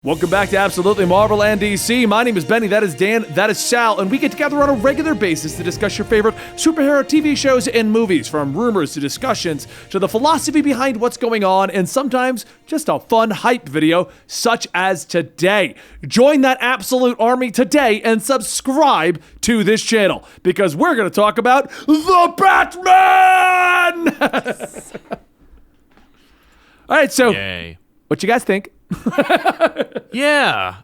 Welcome back to Absolutely Marvel and DC. My name is Benny, that is Dan, that is Sal, and we get together on a regular basis to discuss your favorite superhero TV shows and movies, from rumors to discussions to the philosophy behind what's going on, and sometimes just a fun hype video, such as today. Join that absolute army today and subscribe to this channel, because we're going to talk about the Batman! All right, so Yay. What you guys think? Yeah.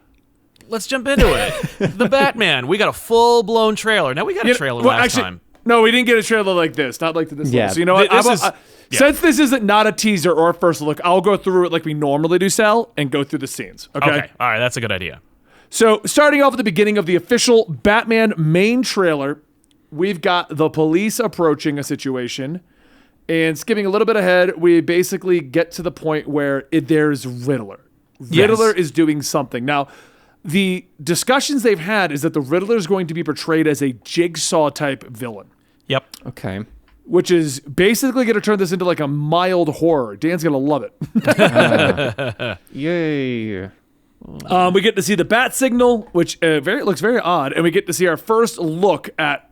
Let's jump into it. The Batman. We got a full-blown trailer. Now, we got a trailer last time. No, we didn't get a trailer like this. Not like this. Yeah. So you know what? Since this isn't not a teaser or a first look, I'll go through it like we normally do, Sal, and go through the scenes. Okay? All right. That's a good idea. So starting off at the beginning of the official Batman main trailer, we've got the police approaching a situation. And skipping a little bit ahead, we basically get to the point where there's Riddler. Riddler is doing something. Now, the discussions they've had is that the Riddler is going to be portrayed as a Jigsaw-type villain. Yep. Okay. Which is basically going to turn this into like a mild horror. Dan's going to love it. Yay. We get to see the bat signal, which looks very odd. And we get to see our first look at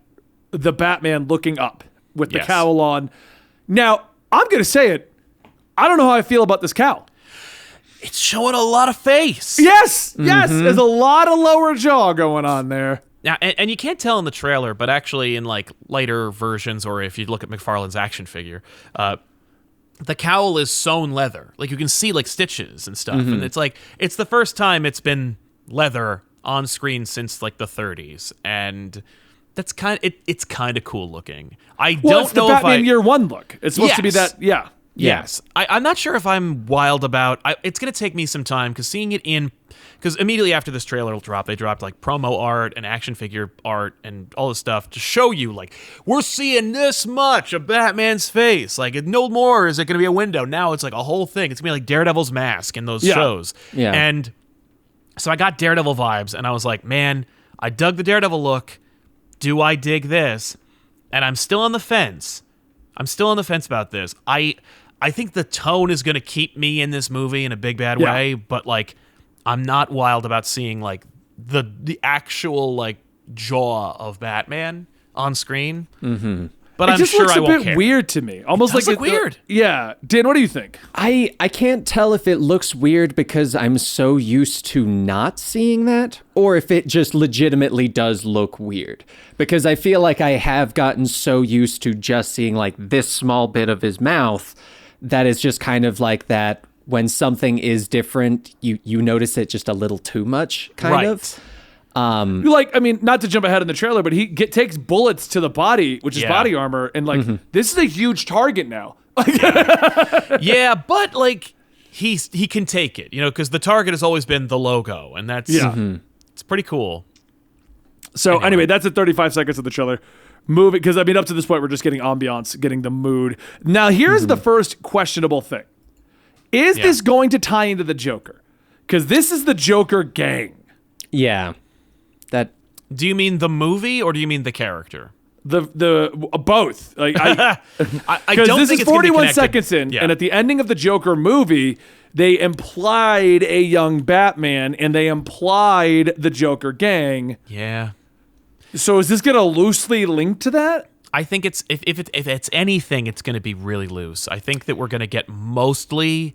the Batman looking up with the cowl on. Now, I'm going to say it. I don't know how I feel about this cowl. It's showing a lot of face. Yes. There's a lot of lower jaw going on there. Now, and you can't tell in the trailer, but actually in like later versions, or if you look at McFarlane's action figure, the cowl is sewn leather. Like you can see like stitches and stuff. And it's like, it's the first time it's been leather on screen since like the 30s. And that's it's kind of cool looking. I don't know it's the Batman Year One look. It's supposed to be that, yeah. Yes. I'm not sure if I'm wild about... it's going to take me some time, because seeing it in... Because immediately after this trailer dropped, they dropped like promo art and action figure art and all this stuff to show you, like, we're seeing this much of Batman's face. Like, no more is it going to be a window. Now it's like a whole thing. It's going to be like Daredevil's mask in those shows. Yeah. And so I got Daredevil vibes, and I was like, man, I dug the Daredevil look. Do I dig this? And I'm still on the fence. About this. I think the tone is going to keep me in this movie in a big bad way, but like I'm not wild about seeing like the actual like jaw of Batman on screen. Mm-hmm. But I'm sure I won't care. It just looks a bit weird to me. Almost like it's weird. Yeah. Dan, what do you think? I can't tell if it looks weird because I'm so used to not seeing that, or if it just legitimately does look weird. Because I feel like I have gotten so used to just seeing like this small bit of his mouth that it's just kind of like that when something is different, you notice it just a little too much, kind of. Not to jump ahead in the trailer, but he takes bullets to the body, which is body armor, and like this is a huge target now. Yeah, but like he can take it, because the target has always been the logo, and that's it's pretty cool. So anyway, that's at 35 seconds of the trailer. Moving, because up to this point, we're just getting ambiance, getting the mood. Now, here's the first questionable thing. Is this going to tie into the Joker? Because this is the Joker gang. Yeah. Do you mean the movie, or do you mean the character? The both. Like I don't this think is it's 41 seconds in, and at the ending of the Joker movie, they implied a young Batman, and they implied the Joker gang. Yeah. So is this going to loosely link to that? I think it's if it's anything, it's going to be really loose. I think that we're going to get mostly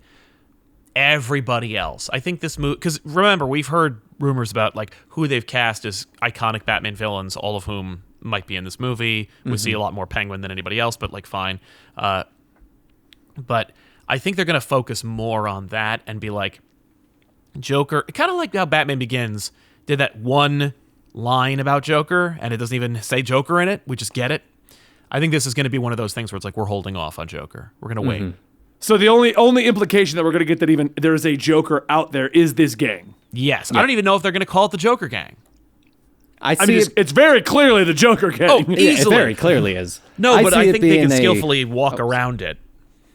everybody else. I think this movie, because remember, we've heard rumors about like who they've cast as iconic Batman villains, all of whom might be in this movie. We see a lot more Penguin than anybody else, but like fine. But I think they're going to focus more on that and be like, Joker, kind of like how Batman Begins did that one line about Joker, and it doesn't even say Joker in it. We just get it. I think this is going to be one of those things where it's like we're holding off on Joker. We're going to wait. So the only implication that we're going to get that even there's a Joker out there is this gang. Yes. I don't even know if they're going to call it the Joker gang. It's very clearly the Joker gang. Oh, easily. It very clearly is. No, but I think they can skillfully walk around it.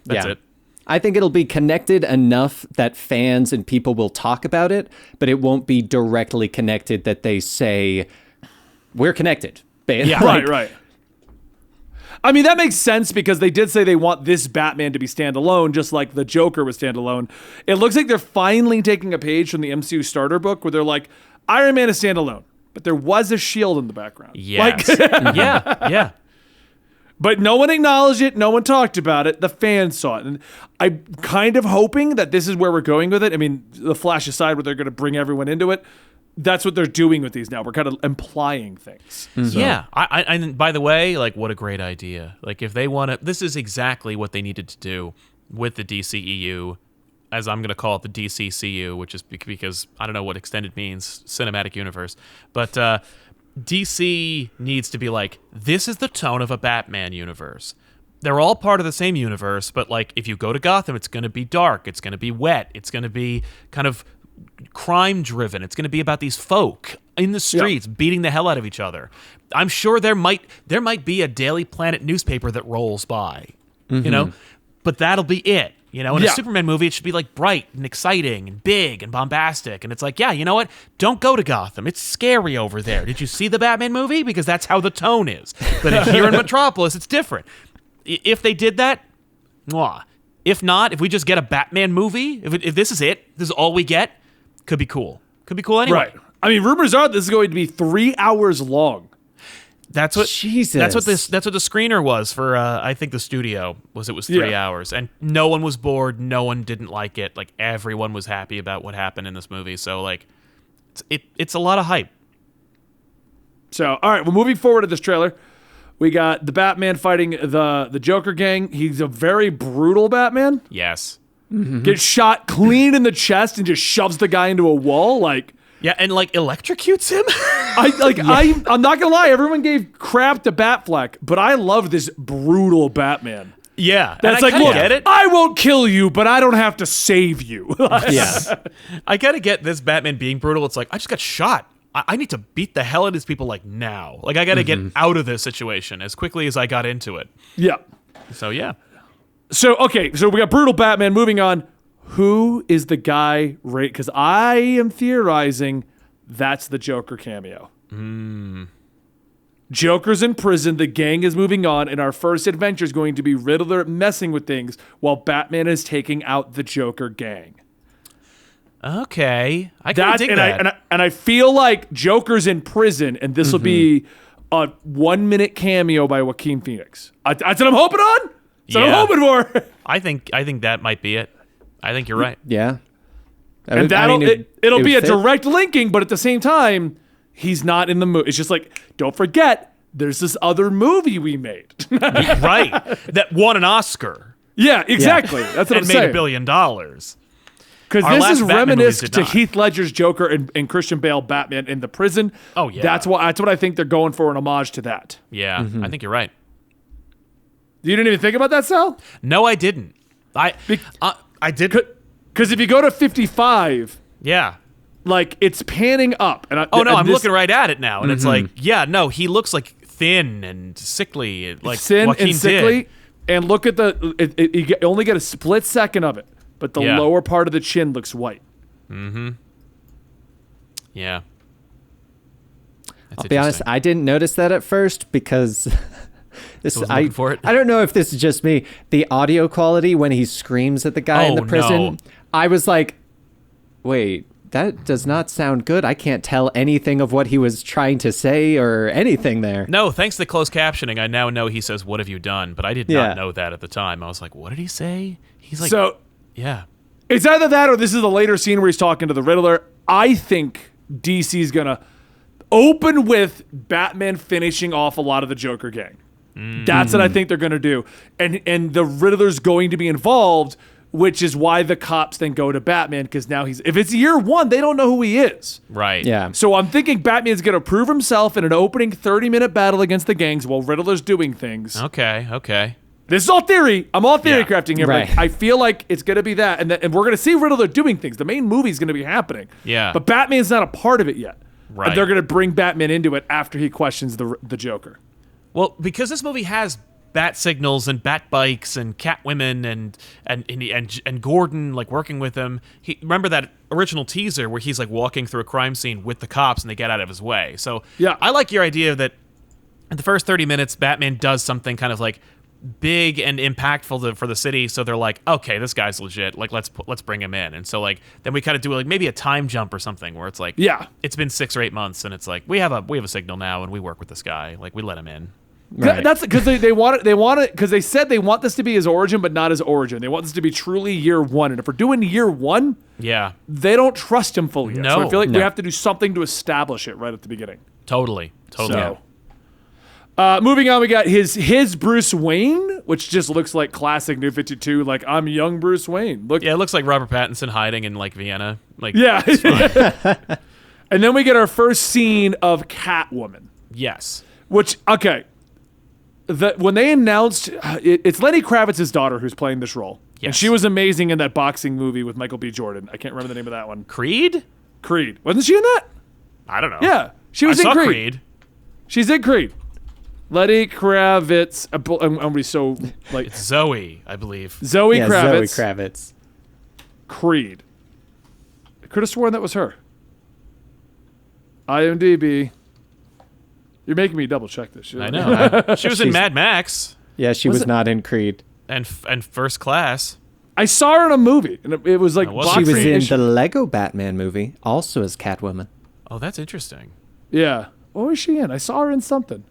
That's it. I think it'll be connected enough that fans and people will talk about it, but it won't be directly connected that they say, we're connected. Yeah, right. I mean, that makes sense because they did say they want this Batman to be standalone, just like the Joker was standalone. It looks like they're finally taking a page from the MCU starter book where they're like, Iron Man is standalone, but there was a shield in the background. Yes. Yeah. But no one acknowledged it. No one talked about it. The fans saw it. And I'm kind of hoping that this is where we're going with it. I mean, the Flash aside, where they're going to bring everyone into it. That's what they're doing with these now. We're kind of implying things. Mm-hmm. So. Yeah. And by the way, like, what a great idea. Like, if they want to, this is exactly what they needed to do with the DCEU, as I'm going to call it the DCCU, which is because I don't know what extended means, cinematic universe. But DC needs to be like, this is the tone of a Batman universe. They're all part of the same universe, but like, if you go to Gotham, it's going to be dark, it's going to be wet, it's going to be kind of crime driven, it's going to be about these folk in the streets beating the hell out of each other. I'm sure there might be a Daily Planet newspaper that rolls by, you know, but that'll be it. You know, in a Superman movie, it should be like bright and exciting and big and bombastic. And it's like, yeah, you know what? Don't go to Gotham. It's scary over there. Did you see the Batman movie? Because that's how the tone is. But here in Metropolis, it's different. If they did that, mwah. If not, if we just get a Batman movie, if this is it, this is all we get, could be cool. Could be cool anyway. Right. I mean, rumors are this is going to be 3 hours long. That's what Jesus. That's what the screener was for. I think the studio was 3 hours, and no one was bored. No one didn't like it. Like, everyone was happy about what happened in this movie. So like, it's a lot of hype. So all right, well, moving forward to this trailer, we got the Batman fighting the Joker gang. He's a very brutal Batman. Yes. Gets shot clean in the chest and just shoves the guy into a wall. Like. Yeah, and like electrocutes him. I'm not gonna lie. Everyone gave crap to Batfleck, but I love this brutal Batman. Yeah, that's like, look, I won't kill you, but I don't have to save you. Yeah, I gotta get this Batman being brutal. It's like, I just got shot. I need to beat the hell out of these people like now. Like, I gotta get out of this situation as quickly as I got into it. Yeah. So yeah. So okay, so we got brutal Batman. Moving on. Who is the guy, right? Because I am theorizing that's the Joker cameo. Joker's in prison, the gang is moving on, and our first adventure is going to be Riddler messing with things while Batman is taking out the Joker gang. Okay. I can dig that. And I feel like Joker's in prison, and this will be a 1 minute cameo by Joaquin Phoenix. That's what I'm hoping on. That's what I'm hoping for. I think that might be it. I think you're right. Yeah. And it'll be a direct linking, but at the same time, he's not in the movie. It's just like, don't forget, there's this other movie we made. Right. That won an Oscar. Yeah, exactly. Yeah. That's what I'm saying. And made $1 billion. Because this is reminiscent to Heath Ledger's Joker and Christian Bale Batman in the prison. Oh, yeah. That's what I think they're going for, an homage to that. Yeah, I think you're right. You didn't even think about that, Sal? No, I didn't. I did. Because if you go to 55, like, it's panning up. And I'm looking right at it now, and it's like, he looks like thin and sickly, like thin Joaquin and sickly. Did. And look at you only get a split second of it, but the lower part of the chin looks white. Yeah. I'll be honest, I didn't notice that at first because I don't know if this is just me. The audio quality when he screams at the guy in the prison, I was like, wait, that does not sound good. I can't tell anything of what he was trying to say or anything there. No, thanks to closed captioning, I now know he says, "What have you done?" But I did not know that at the time. I was like, what did he say? He's like, it's either that or this is the later scene where he's talking to the Riddler. I think DC's going to open with Batman finishing off a lot of the Joker gang. That's what I think they're going to do. And the Riddler's going to be involved, which is why the cops then go to Batman, because now if it's year one, they don't know who he is. Right. Yeah. So I'm thinking Batman's going to prove himself in an opening 30-minute battle against the gangs while Riddler's doing things. Okay. This is all theory. I'm all theory crafting here. Right. But I feel like it's going to be that. And we're going to see Riddler doing things. The main movie's going to be happening. Yeah. But Batman's not a part of it yet. Right. And they're going to bring Batman into it after he questions the Joker. Well, because this movie has bat signals and bat bikes and Catwoman and Gordon like working with him. Remember that original teaser where he's like walking through a crime scene with the cops and they get out of his way. So I like your idea that in the first 30 minutes, Batman does something kind of like big and impactful for the city. So they're like, okay, this guy's legit. Like, let's bring him in. And so like then we kind of do like maybe a time jump or something where it's like, Yeah. it's been 6 or 8 months, and it's like we have a signal now, and we work with this guy. Like we let him in. Right. That's because they want it because they said they want this to be his origin, but not his origin. They want this to be truly year one. And if we're doing year one, Yeah, they don't trust him fully yet. So No. I feel like we No. have to do something to establish it right at the beginning. totally. So, moving on, we got his Bruce Wayne, which just looks like classic New 52. Like, I'm young Bruce Wayne. Look, Yeah, it looks like Robert Pattinson hiding in like Vienna. Like yeah. And then we get our first scene of Catwoman, yes. which when they announced it's Lenny Kravitz's daughter who's playing this role, and Yes. she was amazing in that boxing movie with Michael B. Jordan. I can't remember the name of that one. Creed? Creed, wasn't she in that? I don't know. Yeah, she I was in saw Creed. Creed. She's in Creed. Lenny Kravitz. I'm gonna be so like Zoe, I believe. Zoe Yeah, Kravitz. Zoe Kravitz. Creed. I could have sworn that was her. IMDb. You're making me double check this shit. I know. She was in Mad Max Yeah, she Was was it- not in Creed. and First Class. I saw her in a movie, and it was like was She was in boxing-ish. the Lego Batman movie, also as Catwoman. Oh, that's interesting. Yeah. What was she in? I saw her in something.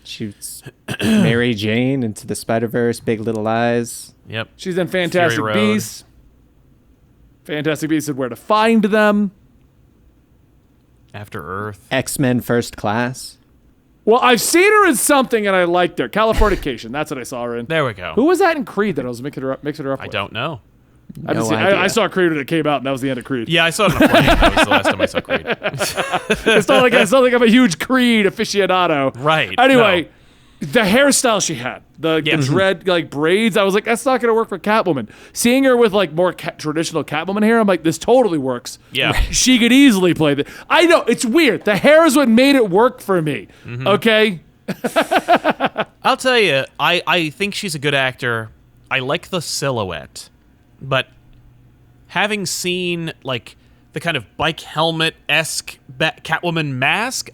She's Mary Jane, Into the Spider-Verse, Big Little Eyes. Yep. She's in Fantastic Fury Road. Beasts. Fantastic Beasts and Where to Find Them. After Earth. X-Men First Class. Well, I've seen her in something, and I liked her. Californication. That's what I saw her in. There we go. Who was that in Creed that I was mixing her up I with? don't know. I, haven't No seen- idea. I saw Creed when it came out, and that was the end of Creed. Yeah, I saw it on a plane. That was the last time I saw Creed. It's not like I'm a huge Creed aficionado. Right, Anyway, the hairstyle she had, the Yeah. dread like braids, I was like, that's not gonna work for Catwoman. Seeing her with like more traditional Catwoman hair, I'm like, this totally works. Yeah. She could easily play that. I know it's weird. The hair is what made it work for me. Mm-hmm. Okay. I'll tell you, I think she's a good actor. I like the silhouette, but having seen like the kind of bike helmet-esque Catwoman mask,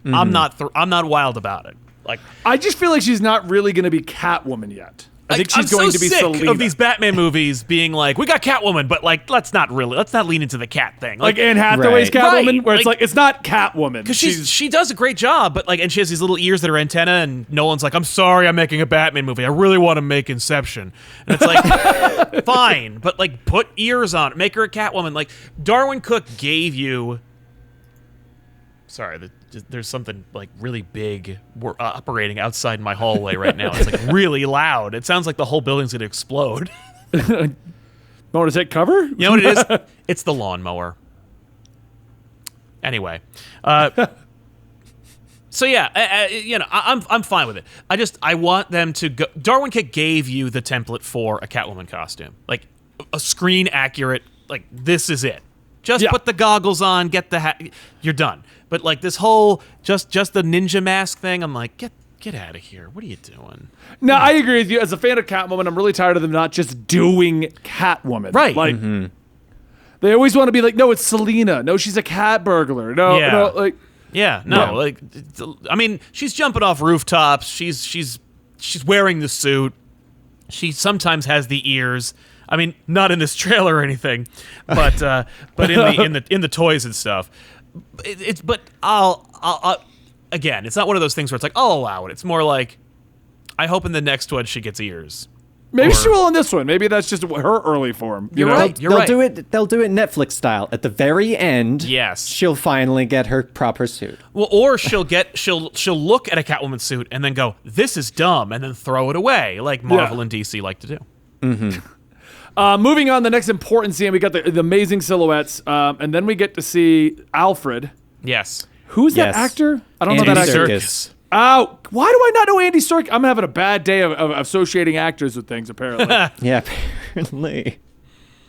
I'm not wild about it. Like I just feel like she's not really gonna be Catwoman yet. I think she's I'm going so to be sick Selena. of these Batman movies being like, we got Catwoman, but like, let's not lean into the cat thing. like Anne Hathaway's Right. Catwoman, Right, where it's like- like it's not Catwoman. because she does a great job, but like, and she has these little ears that are antenna, and Nolan's like, I'm sorry, I'm making a Batman movie. I really want to make Inception, and it's like, fine, but like, put ears on it, make her a Catwoman. Like Darwin Cook gave you. Sorry, there's something like really big operating outside my hallway right now. It's like really loud. It sounds like the whole building's gonna explode. Want to take cover? You know what it is? It's the lawnmower. Anyway, so yeah, I'm fine with it. I want them to go. Darwin Cook gave you the template for a Catwoman costume, like a screen accurate. Like this is it. Just Yeah. put the goggles on, get the hat. You're done. But like this whole just the ninja mask thing, I'm like, get out of here. What are you doing? No, I agree with you. As a fan of Catwoman, I'm really tired of them not just doing Catwoman. Right. Like, they always want to be like, no, it's Selena. No, she's a cat burglar. No, Yeah. no, like, Yeah, no, Yeah. like, I mean, she's jumping off rooftops. She's wearing the suit. She sometimes has the ears. I mean, not in this trailer or anything, but in the toys and stuff. But I'll again, it's not one of those things where it's like I'll allow it. It's more like I hope in the next one she gets ears. maybe Or- she will in this one. Maybe that's just her early form. You You're know? right. You're They'll right. do it. They'll do it Netflix style. At the very end, Yes. she'll finally get her proper suit. Well, or she'll look at a Catwoman suit and then go, "This is dumb," and then throw it away, like Marvel Yeah. and DC like to do. Moving on, the next important scene, we got the amazing silhouettes, and then we get to see Alfred. Yes. Who's that Yes. actor? I don't Andy know that actor. Serkis. Oh, why do I not know Andy Serkis? I'm having a bad day of associating actors with things, apparently. Yeah, apparently.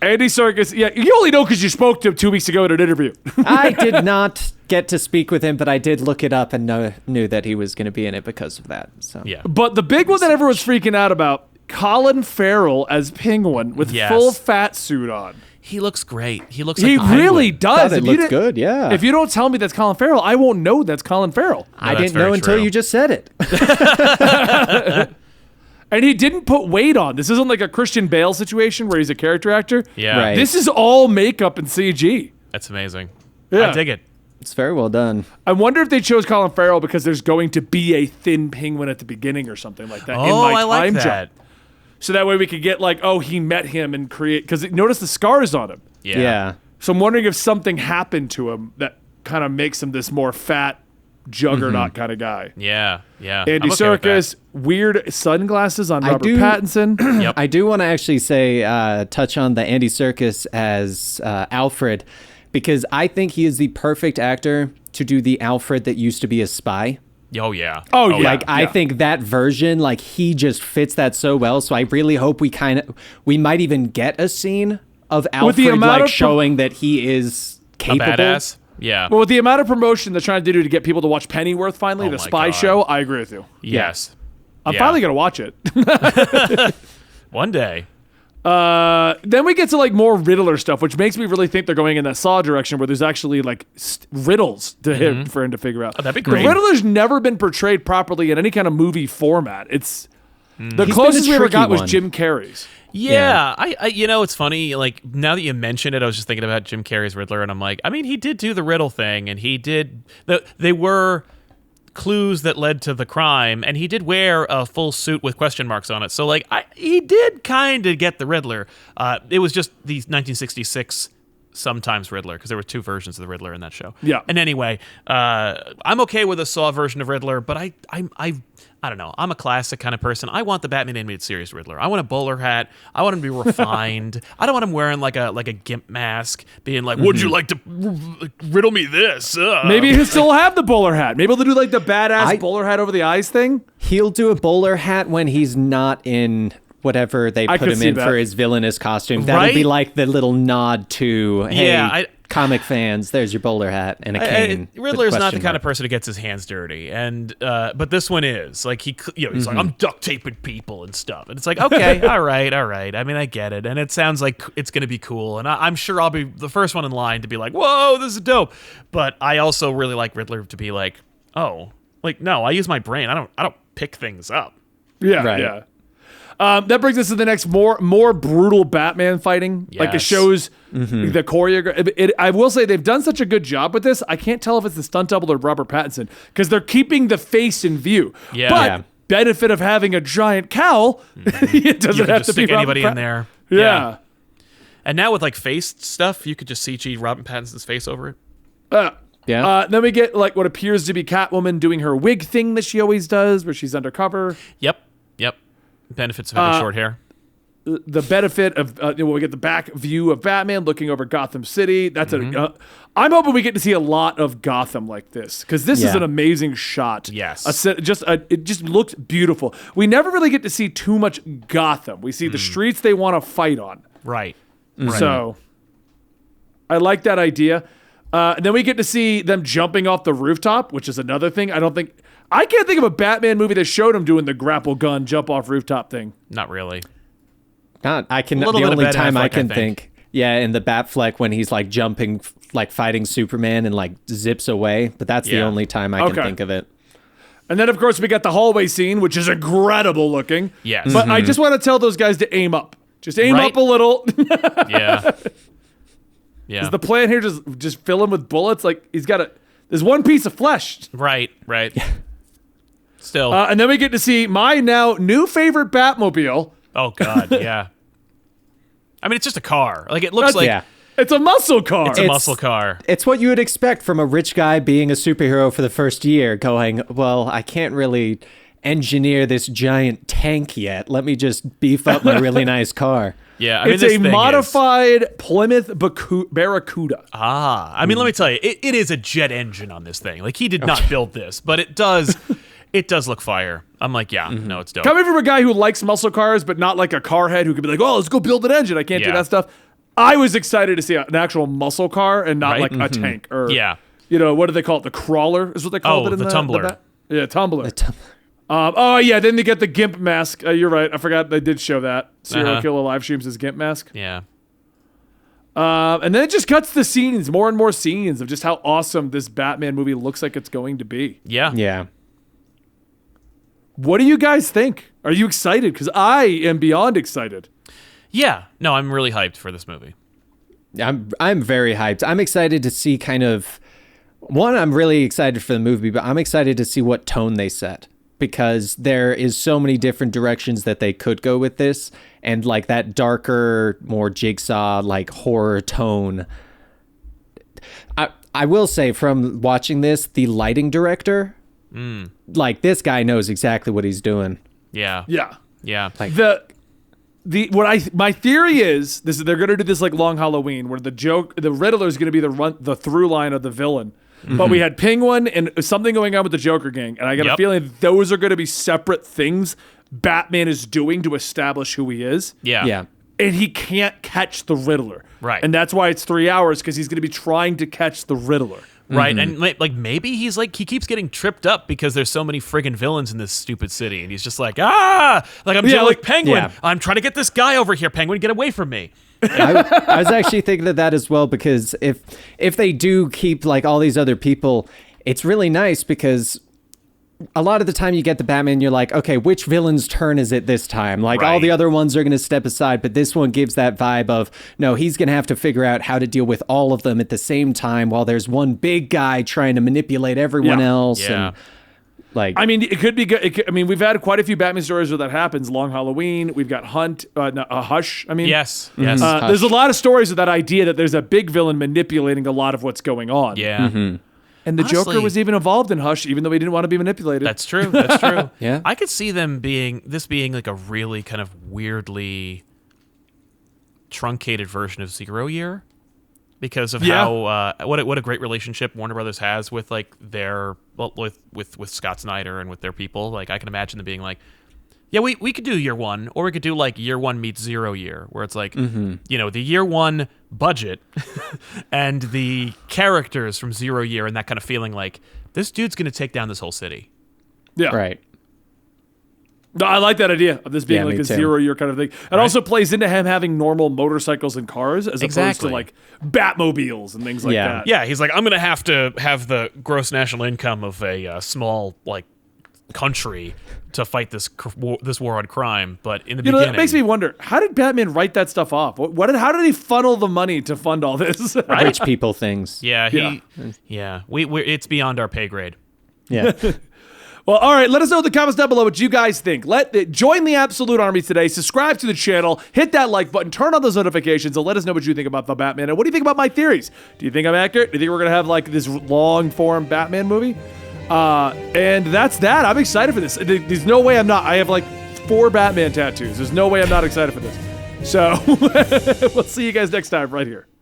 Andy Serkis, yeah, you only know because you spoke to him 2 weeks ago at an interview. I did not get to speak with him, but I did look it up and knew that he was going to be in it because of that. So Yeah. But the big one that everyone's freaking out about, Colin Farrell as Penguin with Yes. full fat suit on. He looks great. He looks He like the really Penguin. does. It If you looks didn't- good, yeah. If you don't tell me that's Colin Farrell, I won't know that's Colin Farrell. I that's didn't know very until true. you just said it. And he didn't put weight on. This isn't like a Christian Bale situation where he's a character actor. Yeah. Right. This is all makeup and CG. That's amazing. Yeah. I dig it. It's very well done. I wonder if they chose Colin Farrell because there's going to be a thin penguin at the beginning or something like that. in Oh, my I like time that. jump. So that way we could get like, oh, he met him and create, because notice the scars on him. Yeah. So I'm wondering if something happened to him that kind of makes him this more fat juggernaut kind of guy. Yeah. Yeah. Andy I'm okay with that. Serkis, weird sunglasses on Robert do- Pattinson. Yep. I do want to actually say, touch on the Andy Serkis as Alfred, because I think he is the perfect actor to do the Alfred that used to be a spy. Oh yeah. Oh, yeah. Like I think that version, like he just fits that so well. So I really hope we might even get a scene of With the Alfred amount like of showing that he is A capable. badass. Yeah. Well, with the amount of promotion they're trying to do to get people to watch Pennyworth finally, Oh the my spy God. show, I agree with you. Yes. I'm Yeah. finally going to watch it. One day. Then we get to like more Riddler stuff, which makes me really think they're going in that Saw direction where there's actually like riddles to him for him to figure out. Oh, that'd be great. Riddler's never been portrayed properly in any kind of movie format. It's the He's closest been a we ever tricky got was one. Jim Carrey's. Yeah, I it's funny, like, now that you mentioned it, I was just thinking about Jim Carrey's Riddler, and I'm like, I mean, he did do the riddle thing, and he did, they were clues that led to the crime, and he did wear a full suit with question marks on it, so, like, he did kind of get the Riddler. It was just the 1966 sometimes Riddler, because there were two versions of the Riddler in that show. Yeah. And anyway, I'm okay with a Saw version of Riddler, but I don't know. I'm a classic kind of person. I want the Batman animated series Riddler. I want a bowler hat. I want him to be refined. I don't want him wearing like a gimp mask, being like, "Would you like to riddle me this?" Maybe he'll still have the bowler hat. Maybe they'll do like the badass I- bowler hat over the eyes thing. He'll do a bowler hat when he's not in whatever they I put could him see in that. for his villainous costume. That'll Right? be like the little nod to, hey, Yeah, comic fans, there's your bowler hat and a cane. with Riddler's not the question kind mark. of person who gets his hands dirty, and but this one is like he's like, I'm duct taping people and stuff, and it's like, okay, all right. I mean, I get it, and it sounds like it's gonna be cool, and I'm sure I'll be the first one in line to be like, whoa, this is dope. But I also really like Riddler to be like, oh, like no, I use my brain. I don't pick things up. Yeah, Right. yeah. That brings us to the next more brutal Batman fighting. Like it Yes. shows the choreography. I will say they've done such a good job with this. I can't tell if it's the stunt double or Robert Pattinson because they're keeping the face in view. Yeah. But Yeah. benefit of having a giant cowl, it You doesn't can have just to be stick anybody Robert in there. Yeah. And now with like face stuff, you could just CG Robin Pattinson's face over it. Yeah. Then we get like what appears to be Catwoman doing her wig thing that she always does, where she's undercover. Yep. Benefits of having short hair. The benefit of we get the back view of Batman looking over Gotham City. That's I'm hoping we get to see a lot of Gotham like this because this is Yeah. an amazing shot. Yes. it just looks beautiful. We never really get to see too much Gotham. We see the streets they want to fight on. Right. So I like that idea. And then we get to see them jumping off the rooftop, which is another thing. I can't think of a Batman movie that showed him doing the grapple gun jump off rooftop thing. Not really. I can. The little bit of only Ben time I Affleck, can I think. think. Yeah, in the Batfleck when he's like jumping, like fighting Superman and like zips away. But that's the Yeah. only time I can Okay. think of it. And then, of course, we got the hallway scene, which is incredible looking. Yes. But I just want to tell those guys to aim up. Just aim Right? up a little. Yeah. Yeah. Is the plan here just fill him with bullets? Like, there's one piece of flesh. Right. Still. And then we get to see my now new favorite Batmobile. Oh God. Yeah. I mean, it's just a car. Like it looks That's- like Yeah. It's a muscle car. it's a muscle car. It's what you would expect from a rich guy being a superhero for the first year, going, well, I can't really engineer this giant tank yet. Let me just beef up my really nice car. Yeah. I mean, It's this a thing is- Plymouth Plymouth Barracuda. I mean, let me tell you, it is a jet engine on this thing. Like he did not build this, but it does. It does look fire. I'm like, yeah, no, it's dope. Coming from a guy who likes muscle cars, but not like a car head who could be like, oh, let's go build an engine. I can't do Yeah. that stuff. I was excited to see an actual muscle car and not Right? like a tank or, Yeah. What do they call it? The crawler is what they call Oh, it in the tumbler. yeah, tumbler. Oh, yeah. Then they get the GIMP mask. You're right. I forgot they did show that. Serial Uh-huh. Killer live streams his GIMP mask. Yeah. And then it just cuts the scenes, more and more scenes of just how awesome this Batman movie looks like it's going to be. Yeah. Yeah. What do you guys think? Are you excited? Because I am beyond excited. Yeah. No, I'm really hyped for this movie. I'm very hyped. I'm excited to see kind of I'm really excited for the movie, but I'm excited to see what tone they set, because there is so many different directions that they could go with this, and like that darker, more Jigsaw like horror tone. I will say, from watching this, the lighting director, like this guy knows exactly what he's doing. Yeah. Yeah. Yeah. Like, My theory is they're gonna do this like Long Halloween, where the Riddler is gonna be the through line of the villain. But we had Penguin and something going on with the Joker gang, and I got a feeling those are gonna be separate things Batman is doing to establish who he is. yeah. And he can't catch the Riddler. Right. And that's why it's 3 hours, because he's gonna be trying to catch the Riddler. Right, and like maybe he keeps getting tripped up because there's so many friggin' villains in this stupid city, and he's just like, like I'm like Penguin. Yeah. I'm trying to get this guy over here. Penguin, get away from me. I was actually thinking of that as well, because if they do keep like all these other people, it's really nice, because a lot of the time you get the Batman, you're like, okay, which villain's turn is it this time? Like all the other ones are going to step aside, but this one gives that vibe of, no, he's going to have to figure out how to deal with all of them at the same time, while there's one big guy trying to manipulate everyone else. Yeah. And like, I mean, it could be good. We've had quite a few Batman stories where that happens. Long Halloween. We've got Hush. I mean, Yes. there's a lot of stories of that idea that there's a big villain manipulating a lot of what's going on. Yeah. And the Joker Honestly, was even involved in Hush, even though he didn't want to be manipulated. That's true. That's true. Yeah. I could see this being like a really kind of weirdly truncated version of 0 Year, because of how what a great relationship Warner Brothers has with like with Scott Snyder and with their people. Like I can imagine them being like, yeah, we could do year one, or we could do like year one meets 0 Year, where it's like, the year one budget and the characters from 0 Year, and that kind of feeling like this dude's going to take down this whole city. Yeah. right. No, I like that idea of this being like me a too. 0 Year kind of thing. It also plays into him having normal motorcycles and cars as opposed to like Batmobiles and things like that. Yeah, he's like, I'm going to have the gross national income of a small like country to fight this war on crime, but in the beginning, That makes me wonder, how did Batman write that stuff off? How did he funnel the money to fund all this? Rich people things. It's beyond our pay grade. Yeah. Well, all right, let us know in the comments down below what you guys think. Join the Absolute Army today, subscribe to the channel, hit that like button, turn on those notifications, and let us know what you think about the Batman. And what do you think about my theories? Do you think I'm accurate? Do you think we're going to have like this long-form Batman movie? And that's that. I'm excited for this. There's no way I'm not. I have like 4 Batman tattoos. There's no way I'm not excited for this. So we'll see you guys next time right here.